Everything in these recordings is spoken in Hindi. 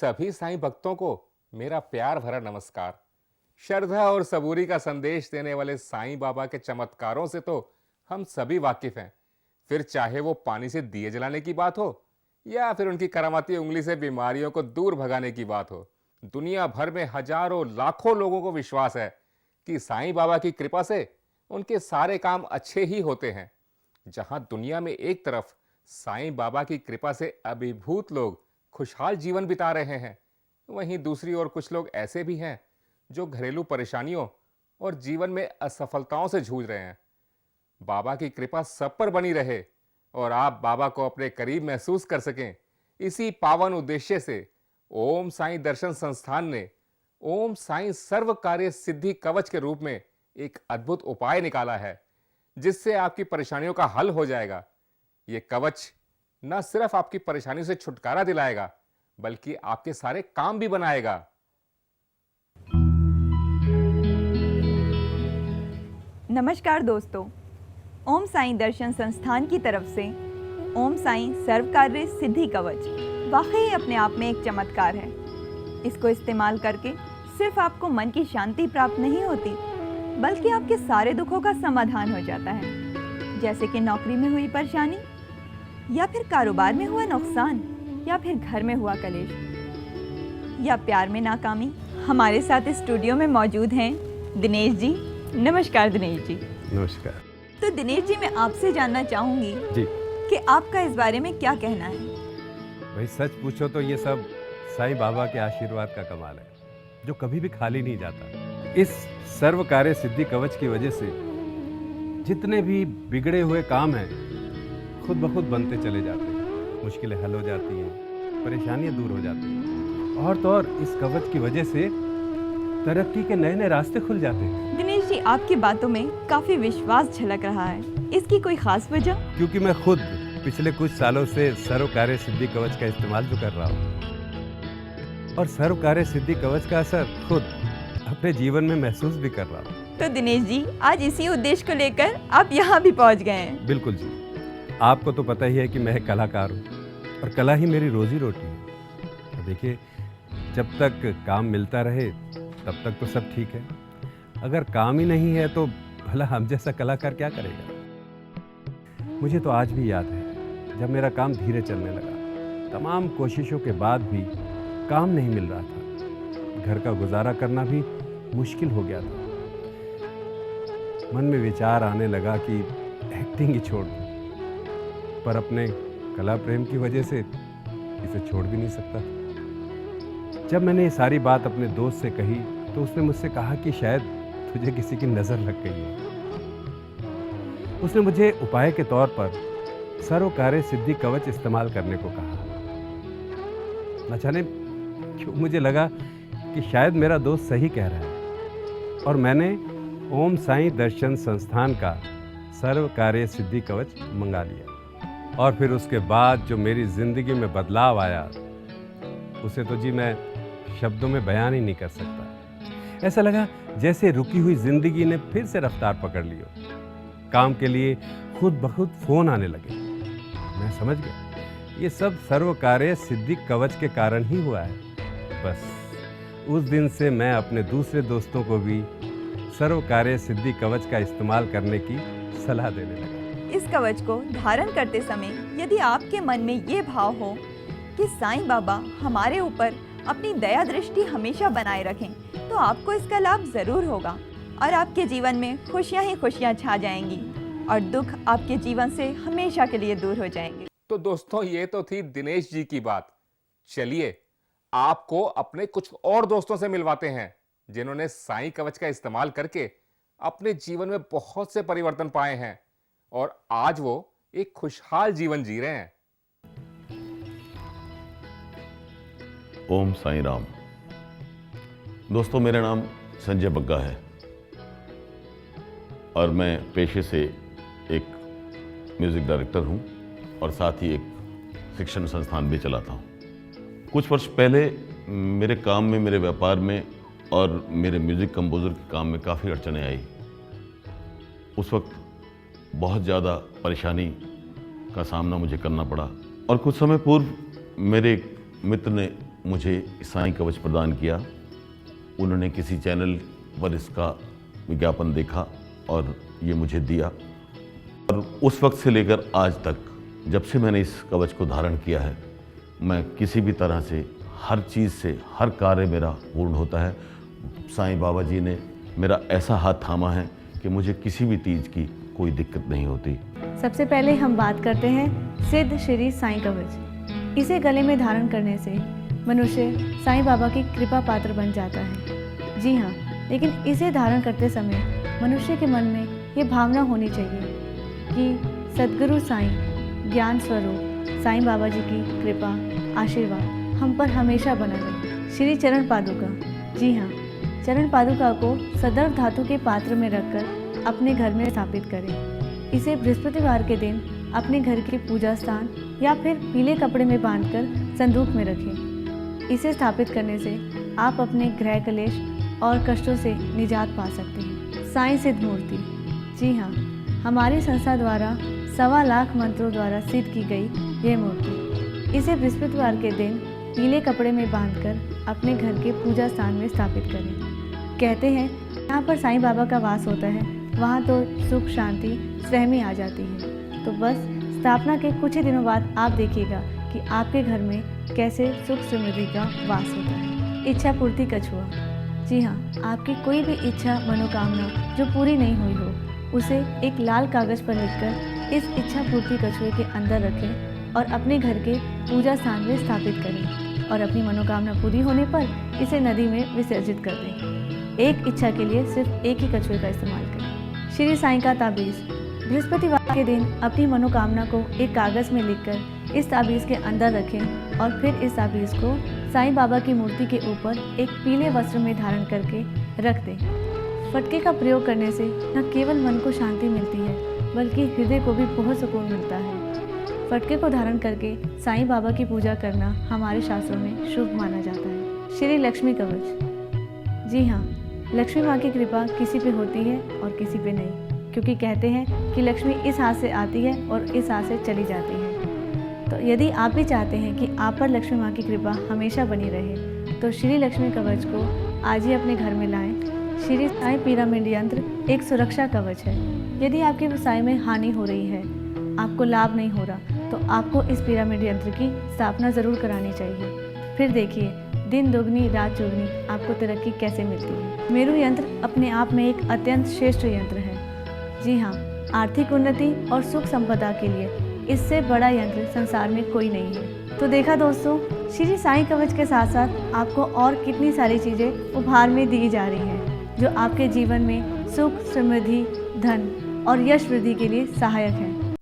सभी साईं भक्तों को मेरा प्यार भरा नमस्कार। श्रद्धा और सबूरी का संदेश देने वाले साईं बाबा के चमत्कारों से तो हम सभी वाकिफ हैं। फिर चाहे वो पानी से दिए जलाने की बात हो या फिर उनकी करामाती उंगली से बीमारियों को दूर भगाने की बात हो, दुनिया भर में हजारों लाखों लोगों को विश्वास है कि साईं बाबा की कृपा से उनके सारे काम अच्छे ही होते हैं। जहां दुनिया में एक तरफ साईं बाबा की कृपा से अभिभूत लोग खुशहाल जीवन बिता रहे हैं, वहीं दूसरी ओर कुछ लोग ऐसे भी हैं जो घरेलू परेशानियों और जीवन में असफलताओं से जूझ रहे हैं। बाबा की कृपा सब पर बनी रहे और आप बाबा को अपने करीब महसूस कर सकें, इसी पावन उद्देश्य से ओम साईं दर्शन संस्थान ने ओम साईं सर्व कार्य सिद्धि कवच के रूप में एक अद्भुत उपाय निकाला है, जिससे आपकी परेशानियों का हल हो जाएगा। ये कवच न सिर्फ आपकी परेशानी से छुटकारा दिलाएगा, बल्कि आपके सारे काम भी बनाएगा। नमस्कार दोस्तों, ओम साईं दर्शन संस्थान की तरफ से ओम साईं सर्व कार्य सिद्धि कवच वाकई अपने आप में एक चमत्कार है। इसको इस्तेमाल करके सिर्फ आपको मन की शांति प्राप्त नहीं होती, बल्कि आपके सारे दुखों का समाधान हो जाता है। जैसे कि नौकरी में हुई परेशानी, या फिर कारोबार में हुआ नुकसान, या फिर घर में हुआ कलेश, या प्यार में नाकामी। हमारे साथ इस स्टूडियो में मौजूद हैं दिनेश जी। नमस्कार दिनेश जी। नमस्कार। तो दिनेश जी, मैं आपसे जानना चाहूंगी जी कि आपका इस बारे में क्या कहना है। भाई सच पूछो तो ये सब साईं बाबा के आशीर्वाद का कमाल है, जो कभी भी खाली नहीं जाता। इस सर्व कार्य सिद्धि कवच की वजह से जितने भी बिगड़े हुए काम हैं खुद ब खुद बनते चले जाते हैं, मुश्किलें हल हो जाती हैं, परेशानियां दूर हो जाती हैं, और तो और इस कवच की वजह से तरक्की के नए नए रास्ते खुल जाते हैं। दिनेश जी, आपकी बातों में काफी विश्वास झलक रहा है, इसकी कोई खास वजह? क्योंकि मैं खुद पिछले कुछ सालों से सर्व कार्य सिद्धि कवच का इस्तेमाल जो कर रहा हूँ, और सर्व कार्य सिद्धि कवच का असर खुद अपने जीवन में महसूस भी कर रहा हूँ। तो दिनेश जी, आज इसी उद्देश्य को लेकर आप यहाँ भी पहुँच गए हैं। बिल्कुल जी, आपको तो पता ही है कि मैं एक कलाकार हूँ और कला ही मेरी रोजी रोटी है। तो देखिए, जब तक काम मिलता रहे तब तक तो सब ठीक है, अगर काम ही नहीं है तो भला हम जैसा कलाकार क्या करेगा। मुझे तो आज भी याद है जब मेरा काम धीरे चलने लगा, तमाम कोशिशों के बाद भी काम नहीं मिल रहा था, घर का गुजारा करना भी मुश्किल हो गया था। मन में विचार आने लगा कि एक्टिंग ही छोड़ दूं, पर अपने कला प्रेम की वजह से इसे छोड़ भी नहीं सकता था। जब मैंने ये सारी बात अपने दोस्त से कही तो उसने मुझसे कहा कि शायद तुझे किसी की नज़र लग गई है। उसने मुझे उपाय के तौर पर सर्व कार्य सिद्धि कवच इस्तेमाल करने को कहा। न जाने क्यों मुझे लगा कि शायद मेरा दोस्त सही कह रहा है, और मैंने ओम साईं दर्शन संस्थान का सर्व कार्य सिद्धि कवच मंगा लिया। और फिर उसके बाद जो मेरी ज़िंदगी में बदलाव आया, उसे तो जी मैं शब्दों में बयान ही नहीं कर सकता। ऐसा लगा जैसे रुकी हुई ज़िंदगी ने फिर से रफ्तार पकड़ ली हो। काम के लिए खुद ब खुद फ़ोन आने लगे। मैं समझ गया ये सब सर्व कार्य सिद्धि कवच के कारण ही हुआ है। बस उस दिन से मैं अपने दूसरे दोस्तों को भी सर्व कार्य सिद्धि कवच का इस्तेमाल करने की सलाह देने लगा। इस कवच को धारण करते समय यदि आपके मन में ये भाव हो कि साईं बाबा हमारे ऊपर अपनी दया दृष्टि हमेशा बनाए रखें, तो आपको इसका लाभ जरूर होगा और आपके जीवन में खुशियां ही खुशियां छा जाएंगी और दुख आपके जीवन से हमेशा के लिए दूर हो जाएंगे। तो दोस्तों, ये तो थी दिनेश जी की बात। चलिए आपको अपने कुछ और दोस्तों से मिलवाते हैं जिन्होंने साईं कवच का इस्तेमाल करके अपने जीवन में बहुत से परिवर्तन पाए हैं और आज वो एक खुशहाल जीवन जी रहे हैं। ओम साईं राम। दोस्तों, मेरा नाम संजय बग्गा है और मैं पेशे से एक म्यूज़िक डायरेक्टर हूं और साथ ही एक शिक्षण संस्थान भी चलाता हूं। कुछ वर्ष पहले मेरे काम में, मेरे व्यापार में और मेरे म्यूज़िक कंपोज़र के काम में काफ़ी अड़चनें आई। उस वक्त बहुत ज़्यादा परेशानी का सामना मुझे करना पड़ा और कुछ समय पूर्व मेरे एक मित्र ने मुझे साईं कवच प्रदान किया, उन्होंने किसी चैनल पर इसका विज्ञापन देखा और ये मुझे दिया। और उस वक्त से लेकर आज तक जब से मैंने इस कवच को धारण किया है, मैं किसी भी तरह से, हर चीज़ से, हर कार्य मेरा पूर्ण होता है। साईं बाबा जी ने मेरा ऐसा हाथ थामा है कि मुझे किसी भी चीज़ की कोई दिक्कत नहीं होती। सबसे पहले हम बात करते हैं सिद्ध श्री साईं कवच। इसे गले में धारण करने से मनुष्य साईं बाबा की कृपा पात्र बन जाता है। जी हाँ, लेकिन इसे धारण करते समय मनुष्य के मन में ये भावना होनी चाहिए कि सद्गुरु साईं ज्ञान स्वरूप साईं बाबा जी की कृपा आशीर्वाद हम पर हमेशा बना रहे। श्री चरण पादुका, जी हाँ, चरण पादुका को सदैव धातु के पात्र में रखकर अपने घर में स्थापित करें। इसे बृहस्पतिवार के दिन अपने घर के पूजा स्थान या फिर पीले कपड़े में बांधकर संदूक में रखें। इसे स्थापित करने से आप अपने ग्रह क्लेश और कष्टों से निजात पा सकते हैं। साईं सिद्ध मूर्ति, जी हाँ, हमारी संस्था द्वारा 1.25 लाख मंत्रों द्वारा सिद्ध की गई यह मूर्ति। इसे बृहस्पतिवार के दिन पीले कपड़े में बांधकर अपने घर के पूजा स्थान में स्थापित करें। कहते हैं यहाँ पर साईं बाबा का वास होता है, वहाँ तो सुख शांति स्वयं ही आ जाती है। तो बस स्थापना के कुछ ही दिनों बाद आप देखिएगा कि आपके घर में कैसे सुख समृद्धि का वास होता है। इच्छा पूर्ति कछुआ, जी हाँ, आपकी कोई भी इच्छा मनोकामना जो पूरी नहीं हुई हो, उसे एक लाल कागज़ पर लिखकर इस इच्छा पूर्ति कछुए के अंदर रखें और अपने घर के पूजा स्थान में स्थापित करें और अपनी मनोकामना पूरी होने पर इसे नदी में विसर्जित कर दें। एक इच्छा के लिए सिर्फ एक ही कछुए का इस्तेमाल करें। श्री साईं का ताबीज़, बृहस्पतिवार के दिन अपनी मनोकामना को एक कागज़ में लिखकर इस ताबीज़ के अंदर रखें और फिर इस ताबीज़ को साईं बाबा की मूर्ति के ऊपर एक पीले वस्त्र में धारण करके रख दें। फटके का प्रयोग करने से न केवल मन को शांति मिलती है बल्कि हृदय को भी बहुत सुकून मिलता है। फटके को धारण करके साईं बाबा की पूजा करना हमारे शास्त्रों में शुभ माना जाता है। श्री लक्ष्मी कवच, जी हाँ, लक्ष्मी माँ की कृपा किसी पे होती है और किसी पे नहीं, क्योंकि कहते हैं कि लक्ष्मी इस हाथ से आती है और इस हाथ से चली जाती है। तो यदि आप भी चाहते हैं कि आप पर लक्ष्मी माँ की कृपा हमेशा बनी रहे तो श्री लक्ष्मी कवच को आज ही अपने घर में लाएं। श्री साईं पिरामिड यंत्र एक सुरक्षा कवच है। यदि आपके व्यवसाय में हानि हो रही है, आपको लाभ नहीं हो रहा, तो आपको इस पिरामिड यंत्र की स्थापना ज़रूर करानी चाहिए। फिर देखिए दिन दोगुनी रात चौगुनी आपको तरक्की कैसे मिलती है। मेरू यंत्र अपने आप में एक अत्यंत श्रेष्ठ यंत्र है। जी हाँ, आर्थिक उन्नति और सुख संपदा के लिए इससे बड़ा यंत्र संसार में कोई नहीं है। तो देखा दोस्तों, श्री साईं कवच के साथ साथ आपको और कितनी सारी चीज़ें उपहार में दी जा रही हैं जो आपके जीवन में सुख समृद्धि धन और यश वृद्धि के लिए सहायक हैं।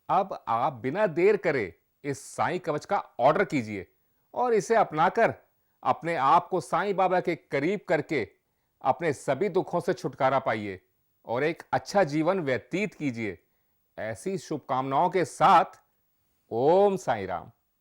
अब आप बिना देर करे इस साईं कवच का ऑर्डर कीजिए और इसे अपनाकर अपने आप को साईं बाबा के करीब करके अपने सभी दुखों से छुटकारा पाइए और एक अच्छा जीवन व्यतीत कीजिए। ऐसी शुभकामनाओं के साथ ओम साईं राम।